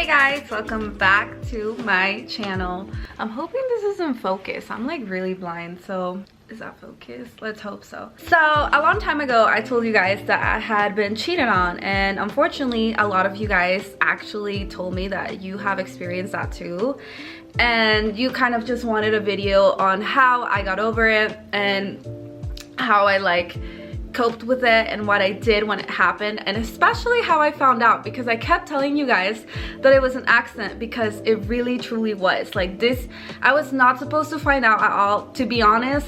Hey guys, welcome back to my channel. I'm hoping this is in focus. I'm like really blind, so is that focus? Let's hope so. So a long time ago I told you guys that I had been cheated on, and unfortunately a lot of you guys actually told me that you have experienced that too, and you kind of just wanted a video on how I got over it and how I like coped with it and what I did when it happened, and especially how I found out, because I kept telling you guys that it was an accident, because it really truly was. Like this, I was not supposed to find out at all, to be honest.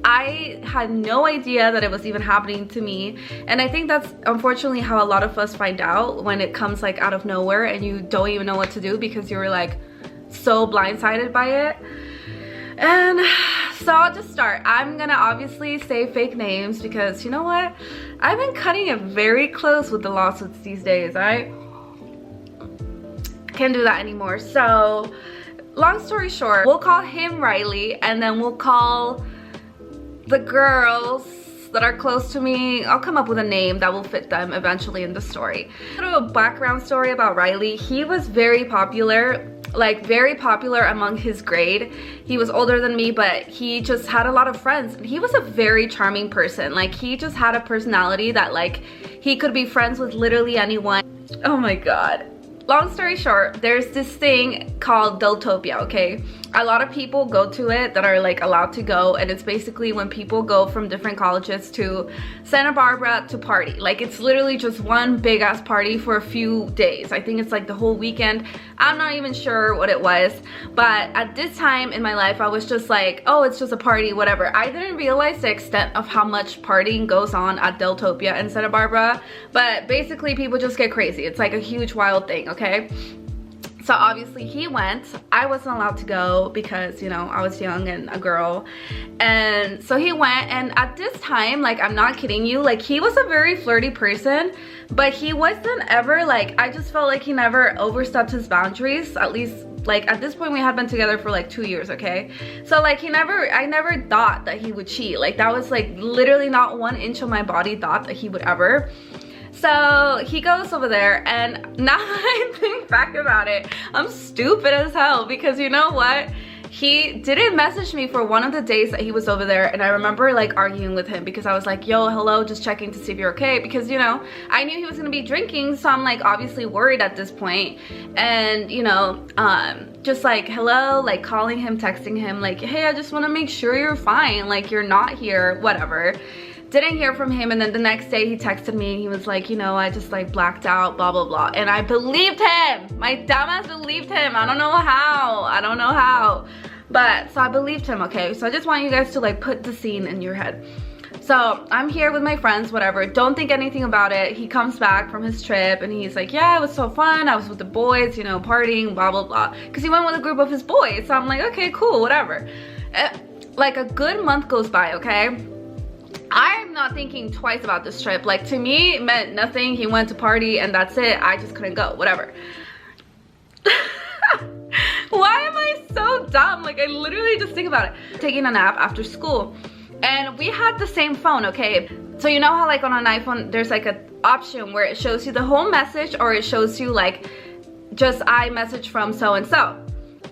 I had no idea that it was even happening to me, and I think that's unfortunately how a lot of us find out, when it comes like out of nowhere and you don't even know what to do because you were like so blindsided by it. And so I'll just start. I'm gonna obviously say fake names because you know what? I've been cutting it very close with the lawsuits these days. I can't do that anymore. So long story short, we'll call him Riley, and then we'll call the girls that are close to me, I'll come up with a name that will fit them eventually in the story. A little background story about Riley. He was very popular, like very popular among his grade. He was older than me, but he just had a lot of friends. He was a very charming person. Like he just had a personality that like he could be friends with literally anyone. Oh my god. Long story short, there's this thing called Deltopia, okay? A lot of people go to it that are like allowed to go, and it's basically when people go from different colleges to Santa Barbara to party. Like it's literally just one big ass party for a few days. I think it's like the whole weekend. I'm not even sure what it was, but at this time in my life I was just like, oh, it's just a party, whatever. I didn't realize the extent of how much partying goes on at Deltopia in Santa Barbara, but basically people just get crazy. It's like a huge wild thing, okay? So obviously he went. I wasn't allowed to go because, you know, I was young and a girl. And so he went, and at this time, like I'm not kidding you, like he was a very flirty person, but he wasn't ever like, I just felt like he never overstepped his boundaries. At least like at this point we had been together for like 2 years, okay? So like I never thought that he would cheat. Like that was like literally not 1 inch of my body thought that he would ever. So he goes over there, and now that I think back about it, I'm stupid as hell, because you know what? He didn't message me for one of the days that he was over there, and I remember like arguing with him because I was like, yo, hello, just checking to see if you're okay, because you know, I knew he was gonna be drinking, so I'm like obviously worried at this point. And you know, just like hello, like calling him, texting him like, hey, I just want to make sure you're fine, like you're not here, whatever. Didn't hear from him, and then the next day he texted me and he was like, you know, I just like blacked out, blah blah blah, and I believed him. My dumbass believed him. I don't know how, but so I believed him, okay? So I just want you guys to like put the scene in your head. So I'm here with my friends, whatever, don't think anything about it. He comes back from his trip and he's like, yeah, it was so fun, I was with the boys, you know, partying, blah blah blah, because he went with a group of his boys. So I'm like, okay, cool, whatever. Like a good month goes by, okay? I'm not thinking twice about this trip. Like to me it meant nothing. He went to party and that's it. I just couldn't go, whatever. Why am I so dumb? Like I literally just think about it. Taking a nap after school, and we had the same phone, okay? So you know how like on an iPhone there's like an option where it shows you the whole message, or it shows you like just iMessage from so and so.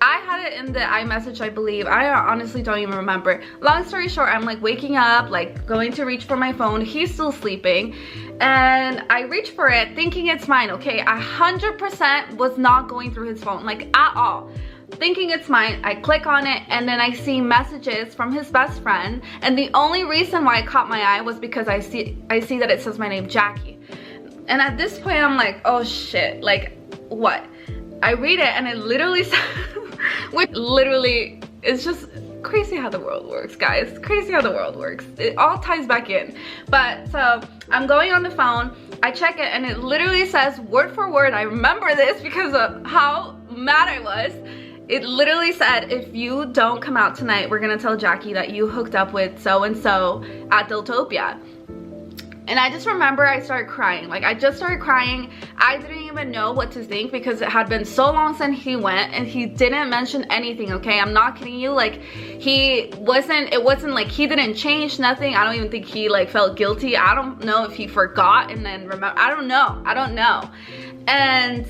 I had it in the iMessage, I believe. I honestly don't even remember. Long story short, I'm like waking up, like going to reach for my phone. He's still sleeping, and I reach for it thinking it's mine, okay? 100% was not going through his phone, like at all. Thinking it's mine, I click on it, and then I see messages from his best friend, and the only reason why it caught my eye was because I see that it says my name, Jackie. And at this point I'm like, oh shit, like what? I read it and it literally says, which literally is just crazy how the world works, guys. Crazy how the world works. It all ties back in. But so I'm going on the phone, I check it, and it literally says word for word, I remember this because of how mad I was. It literally said, if you don't come out tonight, we're gonna tell Jackie that you hooked up with so and so at Deltopia. And I just remember I started crying. Like I just started crying. I didn't even know what to think because it had been so long since he went, and he didn't mention anything, okay? I'm not kidding you. Like it wasn't like he didn't change, nothing. I don't even think he like felt guilty. I don't know if he forgot and then remember. I don't know. And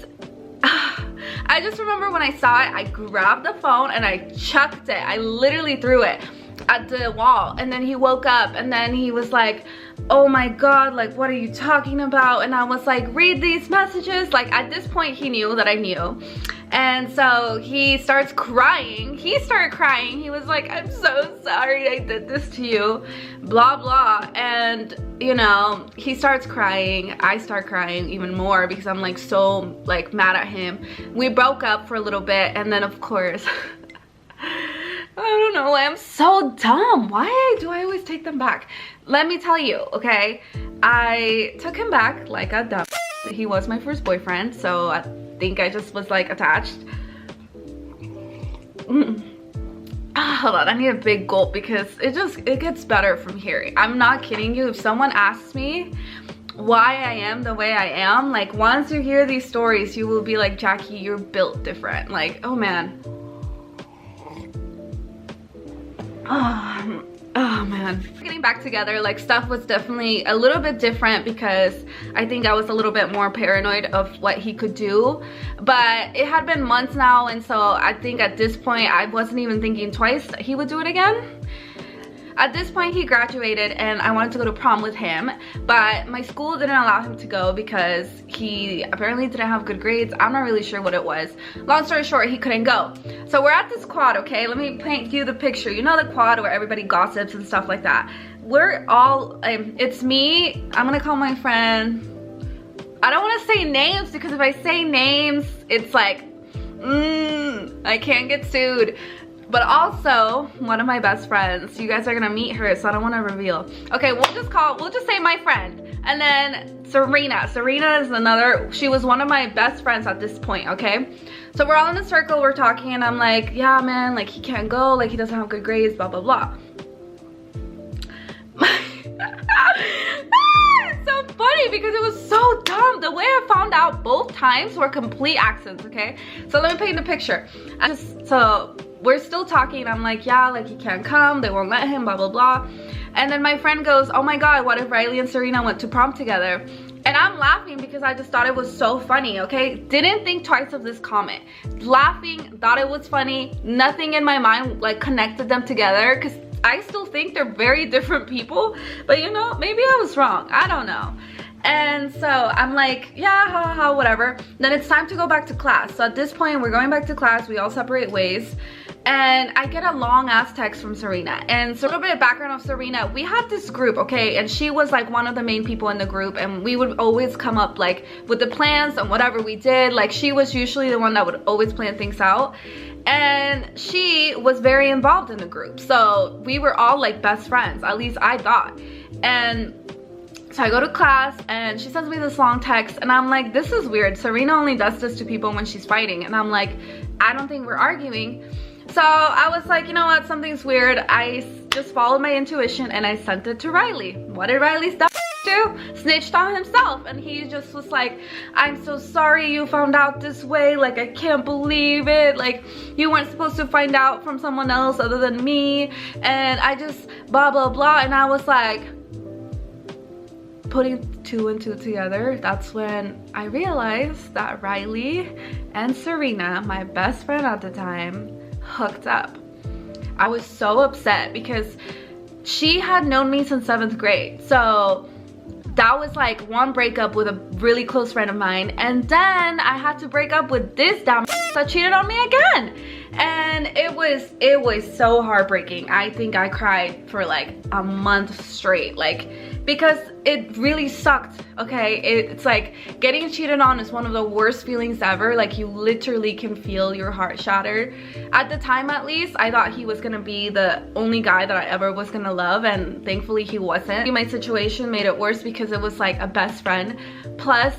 I just remember when I saw it, I grabbed the phone and I chucked it. I literally threw it at the wall. And then he woke up and then he was like, oh my god, like what are you talking about? And I was like, read these messages. Like at this point he knew that I knew. And so he starts crying. He started crying. He was like, I'm so sorry I did this to you, blah blah. And you know, he starts crying. I start crying even more because I'm like so like mad at him. We broke up for a little bit and then of course I don't know, I'm so dumb. Why do I always take them back? Let me tell you, okay? I took him back like a dumb. He was my first boyfriend, so I think I just was like attached. Hold on, I need a big gulp because it gets better from here. I'm not kidding you. If someone asks me why I am the way I am, like once you hear these stories, you will be like, Jackie, you're built different. Like, oh man. Oh man. Getting back together, like stuff was definitely a little bit different because I think I was a little bit more paranoid of what he could do. But it had been months now, and so I think at this point I wasn't even thinking twice that he would do it again. At this point he graduated and I wanted to go to prom with him, but my school didn't allow him to go because he apparently didn't have good grades. I'm not really sure what it was. Long story short, he couldn't go. So we're at this quad, okay? Let me paint you the picture. You know the quad where everybody gossips and stuff like that. We're all, it's me, I'm gonna call my friend. I don't wanna say names because if I say names, it's like, I can't get sued. But also one of my best friends. You guys are gonna meet her, so I don't want to reveal. Okay, we'll just say my friend. And then Serena. Serena is another, she was one of my best friends at this point, okay? So we're all in a circle, we're talking, and I'm like, yeah man, like he can't go, like he doesn't have good grades, blah blah blah. It's so funny because it was so dumb. The way I found out both times were complete accidents, okay? So let me paint the picture. So we're still talking. I'm like, yeah, like he can't come. They won't let him, blah, blah, blah. And then my friend goes, oh my God, what if Riley and Serena went to prom together? And I'm laughing because I just thought it was so funny, okay? Didn't think twice of this comment. Laughing, thought it was funny. Nothing in my mind like connected them together because I still think they're very different people. But you know, maybe I was wrong. I don't know. And so I'm like, yeah, ha, ha, whatever. Then it's time to go back to class. So at this point, we're going back to class. We all separate ways. And I get a long ass text from Serena. And so a little bit of background of Serena. We had this group, okay? And she was like one of the main people in the group. And we would always come up like with the plans and whatever we did. Like she was usually the one that would always plan things out. And she was very involved in the group. So we were all like best friends. At least I thought. And so I go to class and she sends me this long text and I'm like, this is weird. Serena only does this to people when she's fighting. And I'm like, I don't think we're arguing. So I was like, you know what, something's weird. I just followed my intuition and I sent it to Riley. What did Riley's do? Snitched on himself. And he just was like, I'm so sorry you found out this way. Like, I can't believe it. Like, you weren't supposed to find out from someone else other than me. And I just blah, blah, blah. And I was like, putting two and two together, that's when I realized that Riley and Serena, my best friend at the time, hooked up. I was so upset because she had known me since 7th grade. So that was like one breakup with a really close friend of mine. And then I had to break up with this dumb that cheated on me again. And it was so heartbreaking. I think I cried for like a month straight, like, because it really sucked, okay? It's like getting cheated on is one of the worst feelings ever. Like, you literally can feel your heart shattered. At the time, at least, I thought he was gonna be the only guy that I ever was gonna love, and thankfully he wasn't. My situation made it worse because it was like a best friend plus,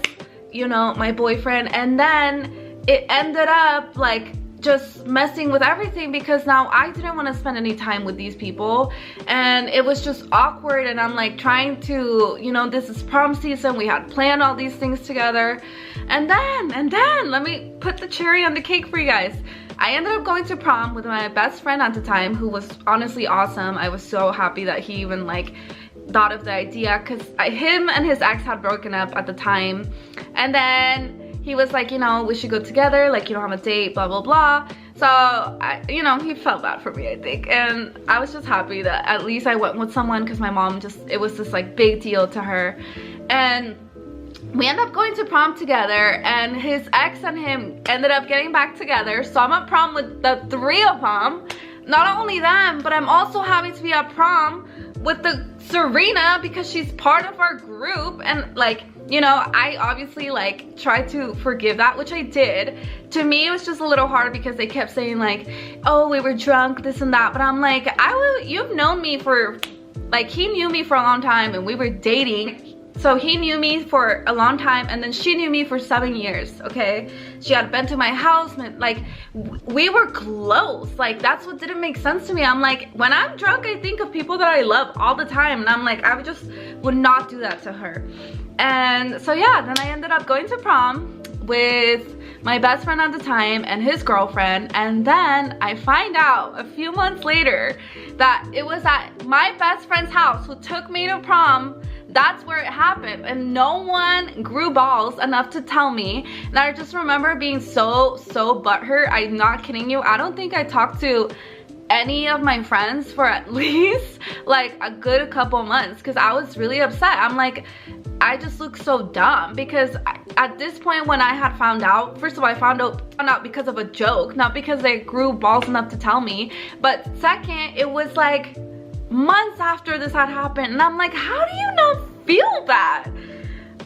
you know, my boyfriend, and then it ended up like just messing with everything because now I didn't want to spend any time with these people and it was just awkward. And I'm like trying to, you know, this is prom season, we had planned all these things together, and then let me put the cherry on the cake for you guys. I ended up going to prom with my best friend at the time, who was honestly awesome. I was so happy that he even like thought of the idea because him and his ex had broken up at the time, and then he was like, you know, we should go together, like you don't have a date, blah blah blah. So you know, he felt bad for me, I think, and I was just happy that at least I went with someone, because my mom just, it was this like big deal to her. And we ended up going to prom together, and his ex and him ended up getting back together. So I'm at prom with the 3 of them. Not only them, but I'm also happy to be at prom with the Serena, because she's part of our group. And like, you know, I obviously like tried to forgive that, which I did. To me, it was just a little hard because they kept saying like, oh, we were drunk, this and that. But I'm like, you've known me for, like, he knew me for a long time, and we were dating. So he knew me for a long time, and then she knew me for 7 years, okay? She had been to my house, like, we were close. Like, that's what didn't make sense to me. I'm like, when I'm drunk, I think of people that I love all the time, and I'm like, I would not do that to her. And so yeah, then I ended up going to prom with my best friend at the time and his girlfriend. And then I find out a few months later that it was at my best friend's house who took me to prom. That's where it happened, and no one grew balls enough to tell me. And I just remember being so butthurt. I'm not kidding you. I don't think I talked to any of my friends for at least like a good couple months, because I was really upset. I'm like, I just look so dumb, because at this point when I had found out, first of all, I found out because of a joke, not because they grew balls enough to tell me. But second, it was like months after this had happened, and I'm like, how do you not feel that?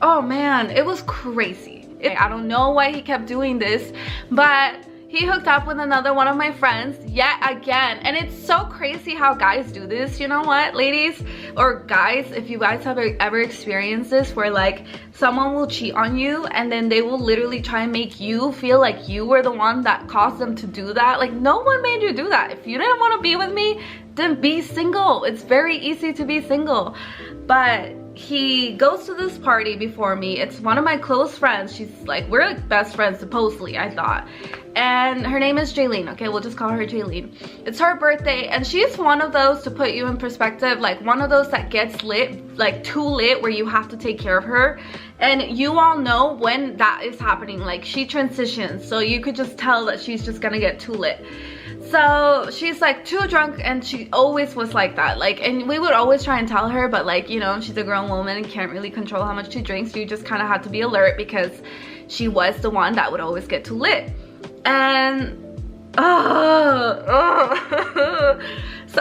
Oh man, it was crazy. I don't know why he kept doing this, but he hooked up with another one of my friends yet again. And it's so crazy how guys do this. You know what, ladies or guys, if you guys have ever experienced this, where like someone will cheat on you and then they will literally try and make you feel like you were the one that caused them to do that. Like, no one made you do that. If you didn't want to be with me, then be single. It's very easy to be single. But he goes to this party before me. It's one of my close friends. She's like, we're like best friends supposedly, I thought. And her name is Jaylene, okay? We'll just call her Jaylene. It's her birthday, and she's one of those, to put you in perspective, like one of those that gets lit, like too lit, where you have to take care of her. And you all know when that is happening. Like, she transitions, so you could just tell that she's just gonna get too lit. So she's like too drunk, and she always was like that. Like, and we would always try and tell her, but like, you know, she's a grown woman and can't really control how much she drinks. You just kind of had to be alert, because she was the one that would always get too lit. And so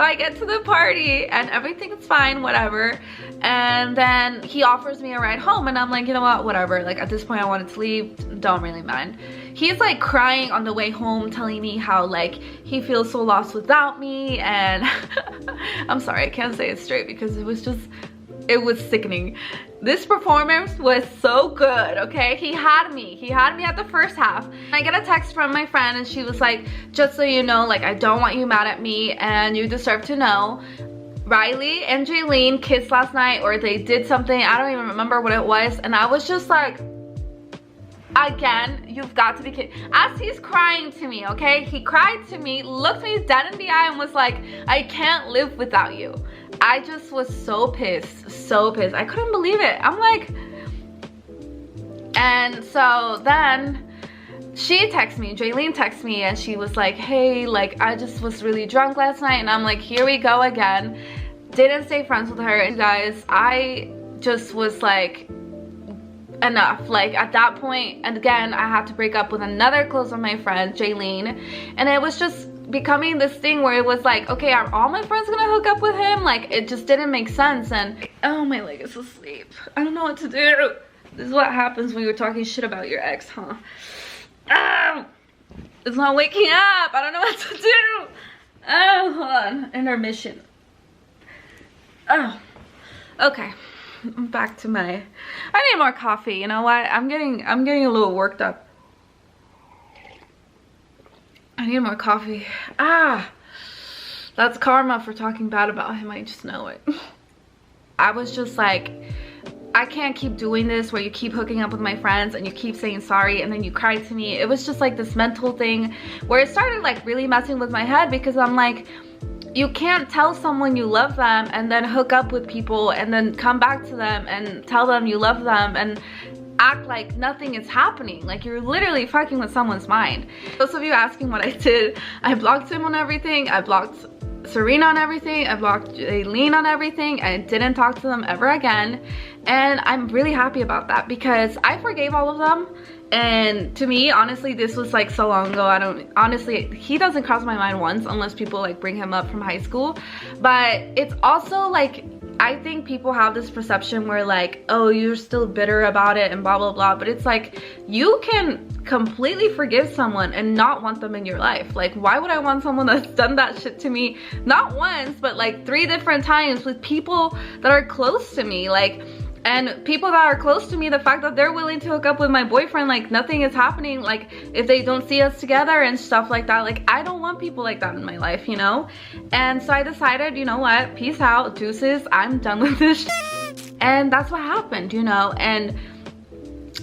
I get to the party and everything's fine, whatever. And then he offers me a ride home, and I'm like, you know what, whatever. Like, at this point I wanted to leave, don't really mind. He's like crying on the way home, telling me how like he feels so lost without me. And I'm sorry, I can't say it straight, because it was sickening. This performance was so good, okay? He had me at the first half. I get a text from my friend, and she was like, just so you know, like, I don't want you mad at me, and you deserve to know, Riley and Jaylene kissed last night, or they did something, I don't even remember what it was. And I was just like, again, you've got to be kidding. As he's crying to me, okay? He cried to me, looked me dead in the eye, and was like, I can't live without you. I just was so pissed, so pissed. I couldn't believe it. I'm like, and so then she texted me, Jaylene texted me, and she was like, hey, like, I just was really drunk last night. And I'm like, here we go again. Didn't stay friends with her. And guys, I just was like, enough. Like, at that point, and again, I had to break up with another close of my friend, Jaylene. And it was just becoming this thing where it was like, okay, are all my friends gonna hook up with him? Like, it just didn't make sense. And oh, my leg is asleep. I don't know what to do. This is what happens when you're talking shit about your ex, huh? It's not waking up. I don't know what to do. Oh, hold on. Intermission. Oh, okay. Back to my, I need more coffee. You know what? I'm getting a little worked up. I need more coffee. That's karma for talking bad about him. I just know it. I was just like, I can't keep doing this where you keep hooking up with my friends and you keep saying sorry and then you cry to me. It was just like this mental thing where it started like really messing with my head, because I'm like, you can't tell someone you love them and then hook up with people and then come back to them and tell them you love them. And act like nothing is happening. Like you're literally fucking with someone's mind. Those of you asking what I did, I blocked him on everything. I blocked Serena on everything. I blocked Aileen on everything. I didn't talk to them ever again. And I'm really happy about that because I forgave all of them. And to me, honestly, this was like so long ago. I don't, honestly, he doesn't cross my mind once unless people like bring him up from high school. But it's also like, I think people have this perception where like, oh, you're still bitter about it and blah, blah, blah. But it's like, you can completely forgive someone and not want them in your life. Like, why would I want someone that's done that shit to me? Not once, but like 3 different times with people that are close to me. Like, and people that are close to me, the fact that they're willing to hook up with my boyfriend, like nothing is happening, like if they don't see us together and stuff like that, like I don't want people like that in my life, you know? And so I decided, you know what, peace out, deuces, I'm done with this shit. And that's what happened, you know? And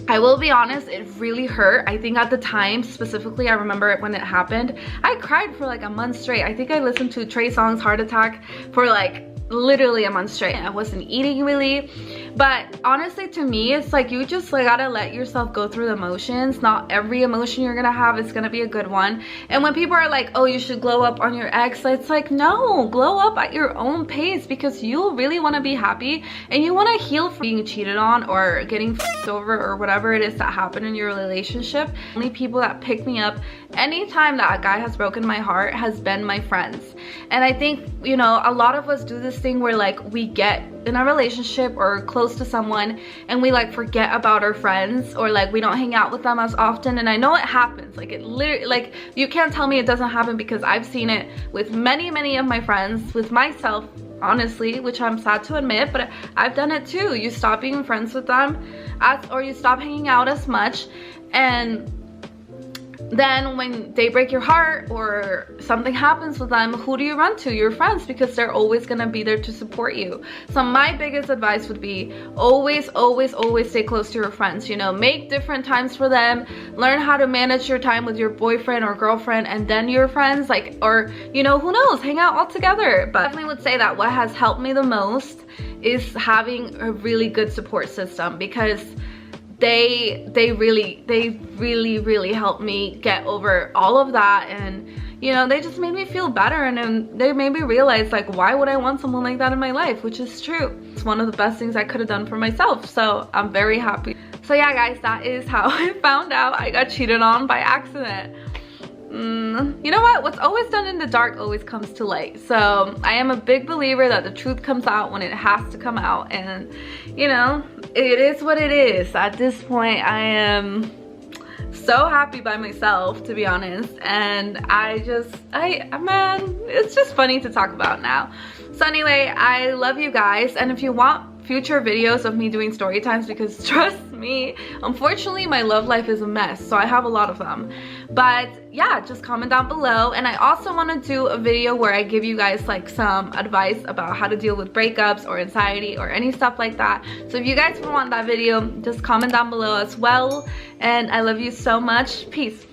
I will be honest, it really hurt. I think at the time, specifically, I remember it when it happened, I cried for like a month straight. I think I listened to Trey Songz's Heart Attack for like literally a month straight. I wasn't eating really, but honestly, to me, it's like you just like gotta let yourself go through the emotions. Not every emotion you're gonna have is gonna be a good one. And when people are like, oh, you should glow up on your ex, it's like, no, glow up at your own pace because you really want to be happy and you want to heal from being cheated on or getting f***ed over or whatever it is that happened in your relationship. Only people that pick me up anytime that a guy has broken my heart has been my friends. And I think, you know, a lot of us do this thing where like we get in a relationship or close to someone and we like forget about our friends, or like we don't hang out with them as often. And I know it happens, like it literally, like you can't tell me it doesn't happen because I've seen it with many of my friends, with myself honestly, which I'm sad to admit, but I've done it too. You stop being friends with them or you stop hanging out as much, and then when they break your heart or something happens with them, who do you run to? Your friends, because they're always gonna be there to support you. So my biggest advice would be always stay close to your friends. You know, make different times for them, learn how to manage your time with your boyfriend or girlfriend and then your friends, like, or you know, who knows, hang out all together. But I definitely would say that what has helped me the most is having a really good support system, because they really helped me get over all of that. And you know, they just made me feel better, and then they made me realize like, why would I want someone like that in my life? Which is true. It's one of the best things I could have done for myself, so I'm very happy. So yeah guys, that is how I found out I got cheated on by accident. You know what, what's always done in the dark always comes to light. So I am a big believer that the truth comes out when it has to come out, and you know, it is what it is. At this point, I am so happy by myself, to be honest, and man, it's just funny to talk about now. So anyway, I love you guys, and if you want future videos of me doing story times, because trust me, unfortunately my love life is a mess, so I have a lot of them. But yeah, just comment down below. And I also want to do a video where I give you guys like some advice about how to deal with breakups or anxiety or any stuff like that. So if you guys want that video, just comment down below as well. And I love you so much. Peace.